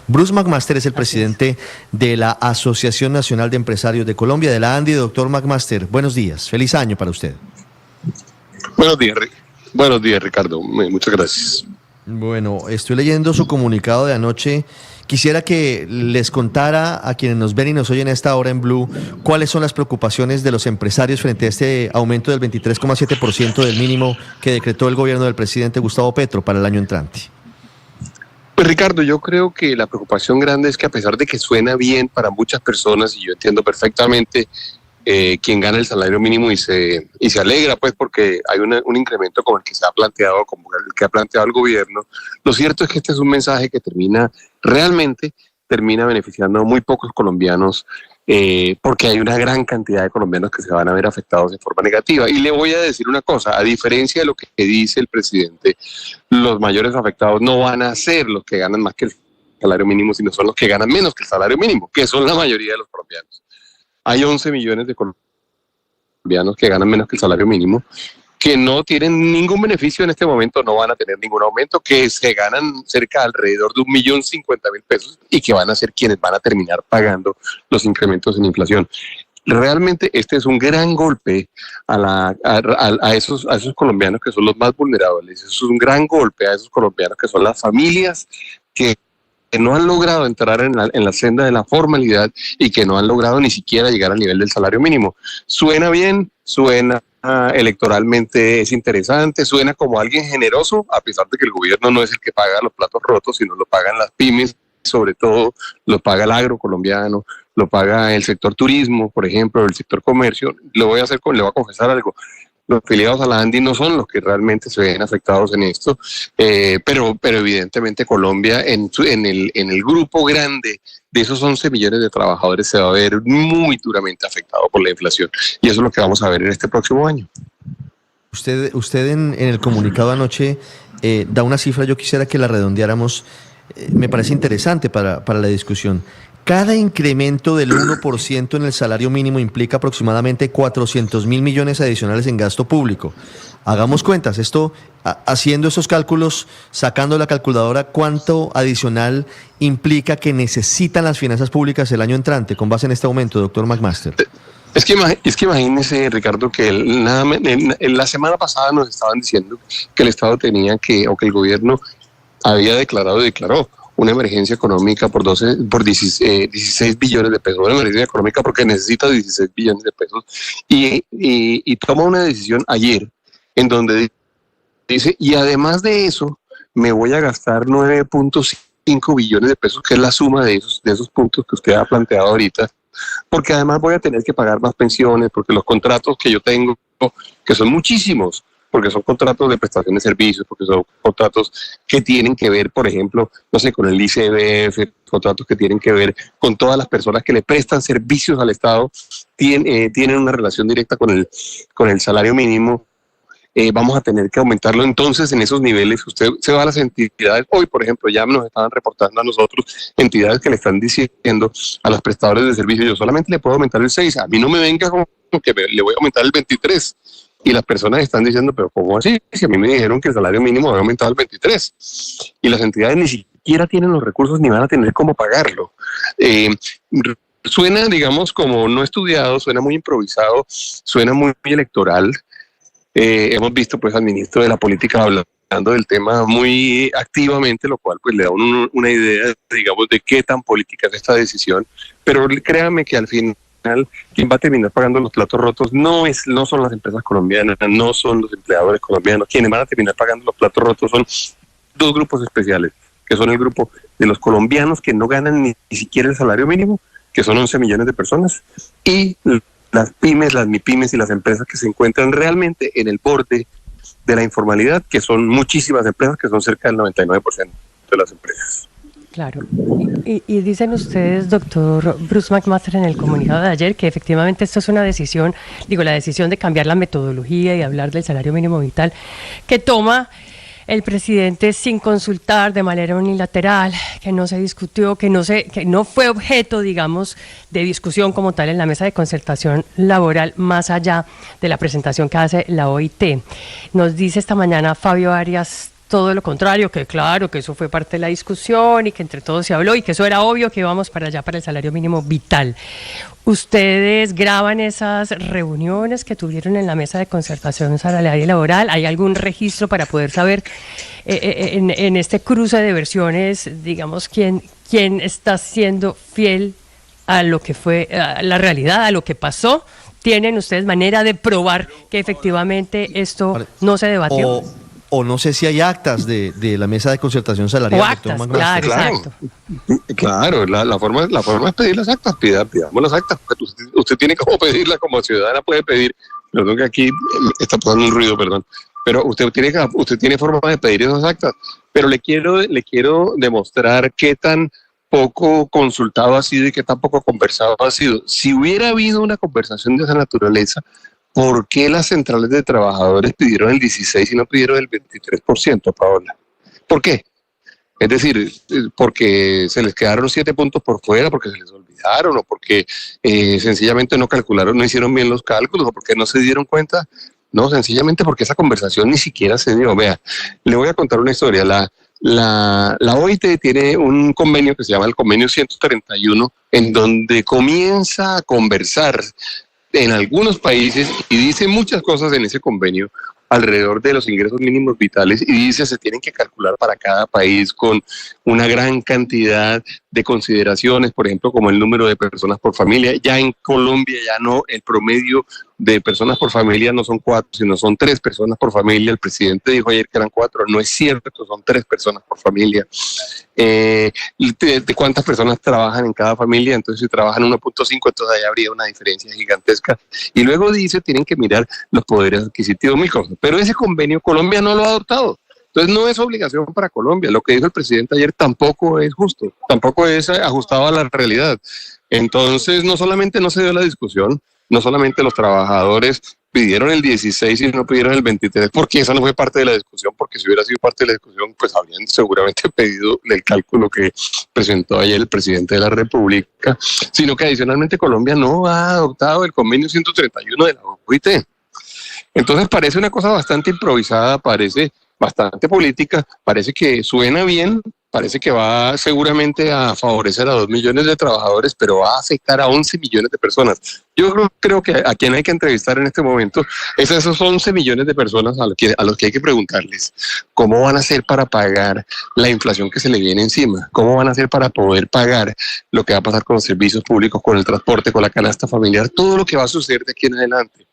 Bruce McMaster es el presidente de la Asociación Nacional de Empresarios de Colombia, de la ANDI. Doctor McMaster, buenos días. Feliz año para usted. Buenos días, Ricardo. Muchas gracias. Bueno, estoy leyendo su comunicado de anoche. Quisiera que les contara a quienes nos ven y nos oyen a esta hora en Blue cuáles son las preocupaciones de los empresarios frente a este aumento del 23,7% del mínimo que decretó el gobierno del presidente Gustavo Petro para el año entrante. Pues Ricardo, yo creo que la preocupación grande es que a pesar de que suena bien para muchas personas, y yo entiendo perfectamente quien gana el salario mínimo y se alegra pues porque hay un incremento como el que se ha planteado, como el que ha planteado el gobierno, lo cierto es que este es un mensaje que realmente termina beneficiando a muy pocos colombianos, porque hay una gran cantidad de colombianos que se van a ver afectados de forma negativa. Y le voy a decir una cosa, a diferencia de lo que dice el presidente, los mayores afectados no van a ser los que ganan más que el salario mínimo, sino son los que ganan menos que el salario mínimo, que son la mayoría de los colombianos. Hay 11 millones de colombianos que ganan menos que el salario mínimo, que no tienen ningún beneficio en este momento, no van a tener ningún aumento, que se ganan cerca alrededor de 1.050.000 pesos y que van a ser quienes van a terminar pagando los incrementos en inflación. Realmente este es un gran golpe a esos colombianos que son los más vulnerables. Es un gran golpe a esos colombianos que son las familias que no han logrado entrar en la senda de la formalidad y que no han logrado ni siquiera llegar al nivel del salario mínimo. Suena bien, suena electoralmente es interesante, suena como alguien generoso, a pesar de que el gobierno no es el que paga los platos rotos, sino lo pagan las pymes, sobre todo lo paga el agro colombiano, lo paga el sector turismo, por ejemplo, el sector comercio. Le voy a confesar algo. Los afiliados a la ANDI no son los que realmente se ven afectados en esto, pero evidentemente Colombia en el grupo grande de esos 11 millones de trabajadores se va a ver muy duramente afectado por la inflación, y eso es lo que vamos a ver en este próximo año. Usted en el comunicado anoche da una cifra, yo quisiera que la redondeáramos, me parece interesante para la discusión. Cada incremento del 1% en el salario mínimo implica aproximadamente 400.000 millones adicionales en gasto público. Hagamos cuentas, esto, haciendo esos cálculos, sacando la calculadora, ¿cuánto adicional implica que necesitan las finanzas públicas el año entrante con base en este aumento, doctor McMaster? Es que imagínese, Ricardo, que la semana pasada nos estaban diciendo que el Estado que el gobierno declaró una emergencia económica por 16 billones de pesos, una emergencia económica porque necesita 16 billones de pesos, y toma una decisión ayer en donde dice, y además de eso, me voy a gastar 9.5 billones de pesos, que es la suma de esos puntos que usted ha planteado ahorita, porque además voy a tener que pagar más pensiones, porque los contratos que yo tengo, que son muchísimos, porque son contratos de prestación de servicios, porque son contratos que tienen que ver, por ejemplo, no sé, con el ICBF, contratos que tienen que ver con todas las personas que le prestan servicios al Estado, tienen una relación directa con el salario mínimo. Vamos a tener que aumentarlo entonces en esos niveles. Usted se va a las entidades, hoy por ejemplo ya nos estaban reportando a nosotros entidades que le están diciendo a los prestadores de servicios, yo solamente le puedo aumentar el 6, a mí no me venga con que le voy a aumentar el 23, y las personas están diciendo, pero ¿cómo así? Si a mí me dijeron que el salario mínimo había aumentado al 23, y las entidades ni siquiera tienen los recursos ni van a tener cómo pagarlo. Suena, digamos, como no estudiado, suena muy improvisado, suena muy electoral. Hemos visto pues al ministro de la política hablando del tema muy activamente, lo cual pues le da una idea, digamos, de qué tan política es esta decisión, pero créame que al final quien va a terminar pagando los platos rotos no son las empresas colombianas, no son los empleadores colombianos. Quienes van a terminar pagando los platos rotos son dos grupos especiales, que son el grupo de los colombianos que no ganan ni siquiera el salario mínimo, que son 11 millones de personas, y las pymes, las MIPYMES y las empresas que se encuentran realmente en el borde de la informalidad, que son muchísimas empresas, que son cerca del 99% de las empresas. Claro. Y dicen ustedes, doctor Bruce McMaster, en el comunicado de ayer, que efectivamente esto es una decisión, la decisión de cambiar la metodología y hablar del salario mínimo vital, que toma el presidente sin consultar, de manera unilateral, que no se discutió, que no fue objeto, digamos, de discusión como tal en la mesa de concertación laboral, más allá de la presentación que hace la OIT. Nos dice esta mañana Fabio Arias todo lo contrario, que claro, que eso fue parte de la discusión y que entre todos se habló y que eso era obvio que íbamos para allá, para el salario mínimo vital. ¿Ustedes graban esas reuniones que tuvieron en la mesa de concertación salarial y laboral? ¿Hay algún registro para poder saber en este cruce de versiones, digamos, quién está siendo fiel a lo que fue la realidad, a lo que pasó? ¿Tienen ustedes manera de probar que efectivamente esto no se debatió? O no sé si hay actas de la mesa de concertación salarial. O actas, claro, exacto. Claro, la forma es pedir las actas, pidamos las actas. Usted tiene como pedirlas como ciudadana, puede pedir, perdón que aquí está pasando un ruido, perdón, pero usted tiene forma de pedir esas actas, pero le quiero demostrar qué tan poco consultado ha sido y qué tan poco conversado ha sido. Si hubiera habido una conversación de esa naturaleza, ¿por qué las centrales de trabajadores pidieron el 16% y no pidieron el 23%, Paola? ¿Por qué? Es decir, porque se les quedaron 7 puntos por fuera, porque se les olvidaron, o porque sencillamente no calcularon, no hicieron bien los cálculos, o porque no se dieron cuenta. No, sencillamente porque esa conversación ni siquiera se dio. Vea, le voy a contar una historia. La OIT tiene un convenio que se llama el convenio 131, en donde comienza a conversar en algunos países y dice muchas cosas en ese convenio alrededor de los ingresos mínimos vitales, y dice se tienen que calcular para cada país con una gran cantidad de consideraciones, por ejemplo, como el número de personas por familia. Ya en Colombia ya no, el promedio de personas por familia no son 4, sino son 3 personas por familia. El presidente dijo ayer que eran 4, no es cierto, son 3 personas por familia. De cuántas personas trabajan en cada familia, entonces si trabajan 1.5, entonces ahí habría una diferencia gigantesca. Y luego dice, tienen que mirar los poderes adquisitivos muy cosas. Pero ese convenio Colombia no lo ha adoptado. Entonces no es obligación para Colombia. Lo que dijo el presidente ayer tampoco es justo, tampoco es ajustado a la realidad. Entonces no solamente no se dio la discusión, no solamente los trabajadores pidieron el 16 y no pidieron el 23, porque esa no fue parte de la discusión, porque si hubiera sido parte de la discusión, pues habrían seguramente pedido el cálculo que presentó ayer el presidente de la República, sino que adicionalmente Colombia no ha adoptado el convenio 131 de la OIT. Entonces parece una cosa bastante improvisada, parece bastante política, parece que suena bien, parece que va seguramente a favorecer a 2 millones de trabajadores, pero va a afectar a 11 millones de personas. Yo creo que a quien hay que entrevistar en este momento es a esos 11 millones de personas a los que hay que preguntarles cómo van a hacer para pagar la inflación que se le viene encima, cómo van a hacer para poder pagar lo que va a pasar con los servicios públicos, con el transporte, con la canasta familiar, todo lo que va a suceder de aquí en adelante,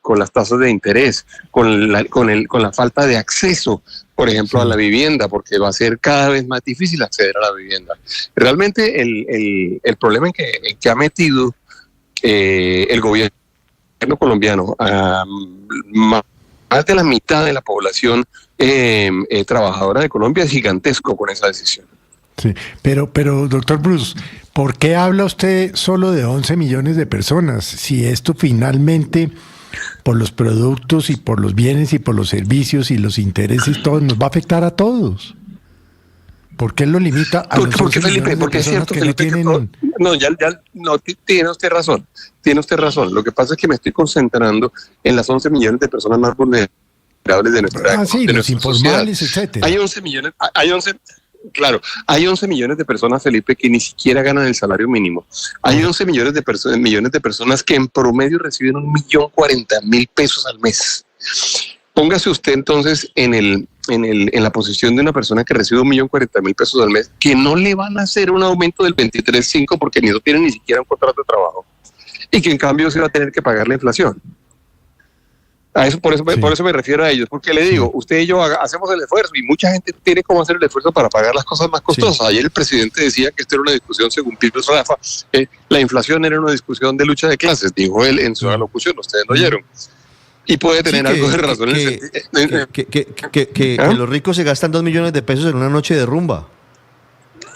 con las tasas de interés, con la falta de acceso, por ejemplo, a la vivienda, porque va a ser cada vez más difícil acceder a la vivienda. Realmente el problema en que ha metido el gobierno colombiano a más de la mitad de la población trabajadora de Colombia es gigantesco con esa decisión. Sí, pero doctor Bruce, ¿por qué habla usted solo de 11 millones de personas? Si esto finalmente, por los productos y por los bienes y por los servicios y los intereses, todo nos va a afectar a todos. ¿Por qué lo limita a los 11 millones de porque es cierto, que Felipe, no tienen? No, tiene usted razón. Lo que pasa es que me estoy concentrando en las 11 millones de personas más vulnerables de nuestra sí, de los informales, sociedad. etcétera. Hay 11 millones de personas, Felipe, que ni siquiera ganan el salario mínimo. Hay 11 millones de personas que en promedio reciben 1.040.000 pesos al mes. Póngase usted entonces en la posición de una persona que recibe 1.040.000 pesos al mes, que no le van a hacer un aumento del 23.5 porque no tiene ni siquiera un contrato de trabajo, y que en cambio se va a tener que pagar la inflación. Por eso me refiero a ellos, porque le digo, usted y yo hacemos el esfuerzo y mucha gente tiene cómo hacer el esfuerzo para pagar las cosas más costosas. Sí. Ayer el presidente decía que esto era una discusión, según Pires Rafa, la inflación era una discusión de lucha de clases, dijo él en su alocución, ustedes lo oyeron. Y puede tener algo de razón en el sentido. Que los ricos se gastan 2 millones de pesos en una noche de rumba.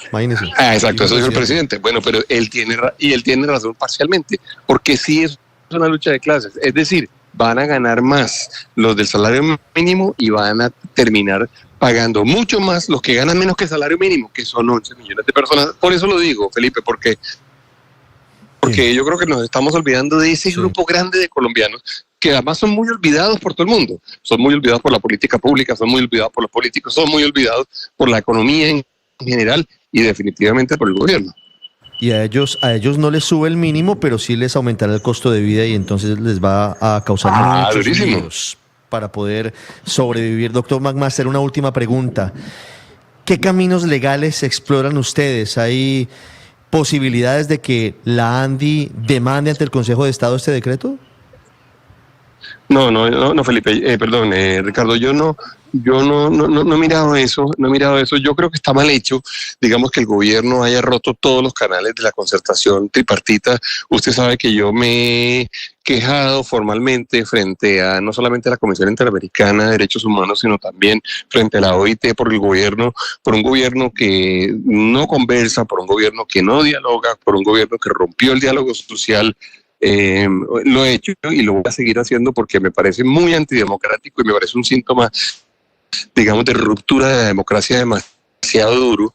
Imagínese. Exacto, eso dijo el presidente. Bueno, pero él tiene razón parcialmente, porque sí es una lucha de clases. Es decir, van a ganar más los del salario mínimo y van a terminar pagando mucho más los que ganan menos que el salario mínimo, que son 11 millones de personas. Por eso lo digo, Felipe, porque yo creo que nos estamos olvidando de ese grupo grande de colombianos que además son muy olvidados por todo el mundo. Son muy olvidados por la política pública, son muy olvidados por los políticos, son muy olvidados por la economía en general y definitivamente por el gobierno. Y a ellos no les sube el mínimo, pero sí les aumentará el costo de vida y entonces les va a causar muchos durísimo. líos para poder sobrevivir. Doctor McMaster, una última pregunta. ¿Qué caminos legales exploran ustedes? ¿Hay posibilidades de que la ANDI demande ante el Consejo de Estado este decreto? No, Felipe, perdón, Ricardo, yo no he mirado eso, yo creo que está mal hecho, digamos que el gobierno haya roto todos los canales de la concertación tripartita. Usted sabe que yo me he quejado formalmente frente a no solamente a la Comisión Interamericana de Derechos Humanos, sino también frente a la OIT por un gobierno que no conversa, por un gobierno que no dialoga, por un gobierno que rompió el diálogo social. Lo he hecho y lo voy a seguir haciendo porque me parece muy antidemocrático y me parece un síntoma, digamos, de ruptura de la democracia demasiado duro.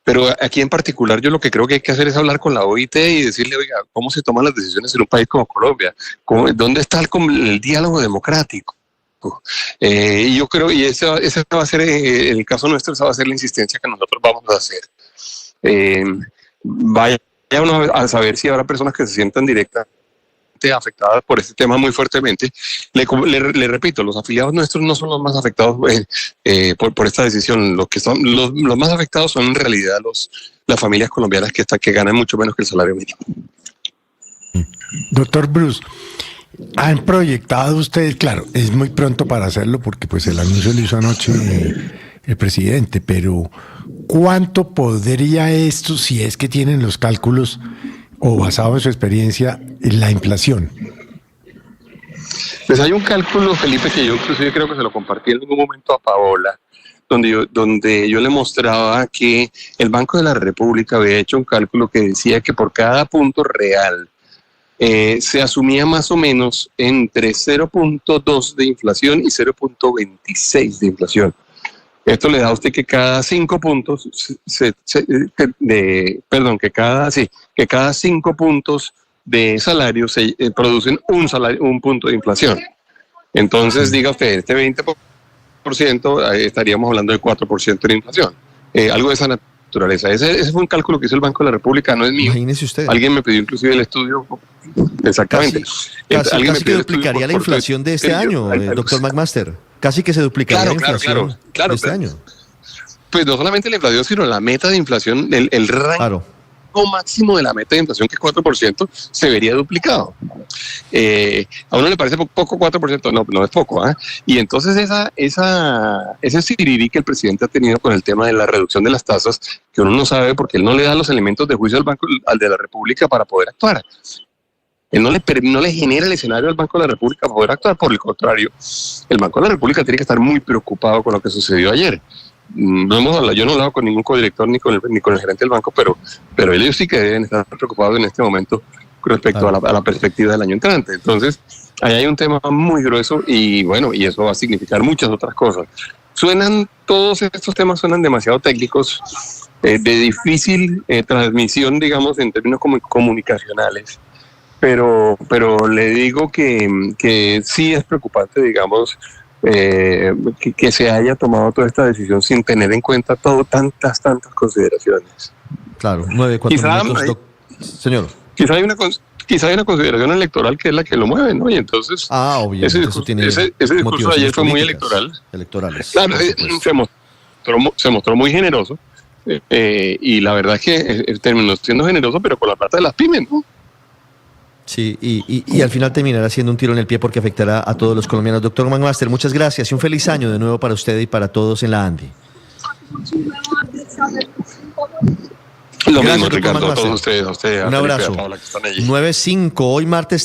Pero aquí en particular yo lo que creo que hay que hacer es hablar con la OIT y decirle, oiga, ¿cómo se toman las decisiones en un país como Colombia? ¿Dónde está el diálogo democrático? Y yo creo, y ese va a ser, en el caso nuestro, esa va a ser la insistencia que nosotros vamos a hacer. Vaya uno a saber si habrá personas que se sientan directamente afectadas por este tema muy fuertemente. Le repito, los afiliados nuestros no son los más afectados por esta decisión. Los más afectados son en realidad las familias colombianas que ganan mucho menos que el salario mínimo. Doctor Bruce, ¿han proyectado ustedes? Claro, es muy pronto para hacerlo porque pues el anuncio lo hizo anoche el presidente, pero ¿cuánto podría esto, si es que tienen los cálculos o basado en su experiencia, en la inflación? Pues hay un cálculo, Felipe, que yo inclusive creo que se lo compartí en algún momento a Paola, donde yo le mostraba que el Banco de la República había hecho un cálculo que decía que por cada punto real se asumía más o menos entre 0.2 de inflación y 0.26 de inflación. Esto le da a usted que cada 5 puntos, que cada 5 puntos de salario se producen un punto de inflación. Entonces, diga usted, este 20% estaríamos hablando de 4% de inflación. Algo de esa naturaleza. Ese fue un cálculo que hizo el Banco de la República, no es mío. Imagínese usted. Alguien me pidió inclusive el estudio. Exactamente. Casi que duplicaría la inflación de este año, doctor McMaster. Casi que se duplicaría la inflación de este año. Pues no solamente la inflación, sino la meta de inflación, el rango máximo de la meta de inflación, que es 4%, se vería duplicado. A uno le parece poco 4%, no es poco. Y entonces ese sirirí que el presidente ha tenido con el tema de la reducción de las tasas, que uno no sabe porque él no le da los elementos de juicio al de la República para poder actuar. Él no le genera el escenario al Banco de la República para poder actuar. Por el contrario, el Banco de la República tiene que estar muy preocupado con lo que sucedió ayer. Yo no he hablado con ningún codirector ni con el gerente del banco, pero ellos sí que deben estar preocupados en este momento respecto a la perspectiva del año entrante. Entonces, ahí hay un tema muy grueso y bueno, y eso va a significar muchas otras cosas. Todos estos temas suenan demasiado técnicos, de difícil transmisión, digamos, en términos comunicacionales. Pero le digo que sí es preocupante, digamos, que se haya tomado toda esta decisión sin tener en cuenta tantas consideraciones. Claro, 9-4 minutos, señor. Quizá hay una consideración electoral que es la que lo mueve, ¿no? Y entonces obvio, ese discurso de ayer fue muy electorales. Claro, se mostró muy generoso y la verdad es que terminó siendo generoso, pero con la plata de las pymes, ¿no? Sí, y al final terminará siendo un tiro en el pie porque afectará a todos los colombianos. Doctor McMaster, muchas gracias y un feliz año de nuevo para usted y para todos en la ANDI. Lo mismo, Ricardo, a todos ustedes, a un abrazo. 9-5, hoy martes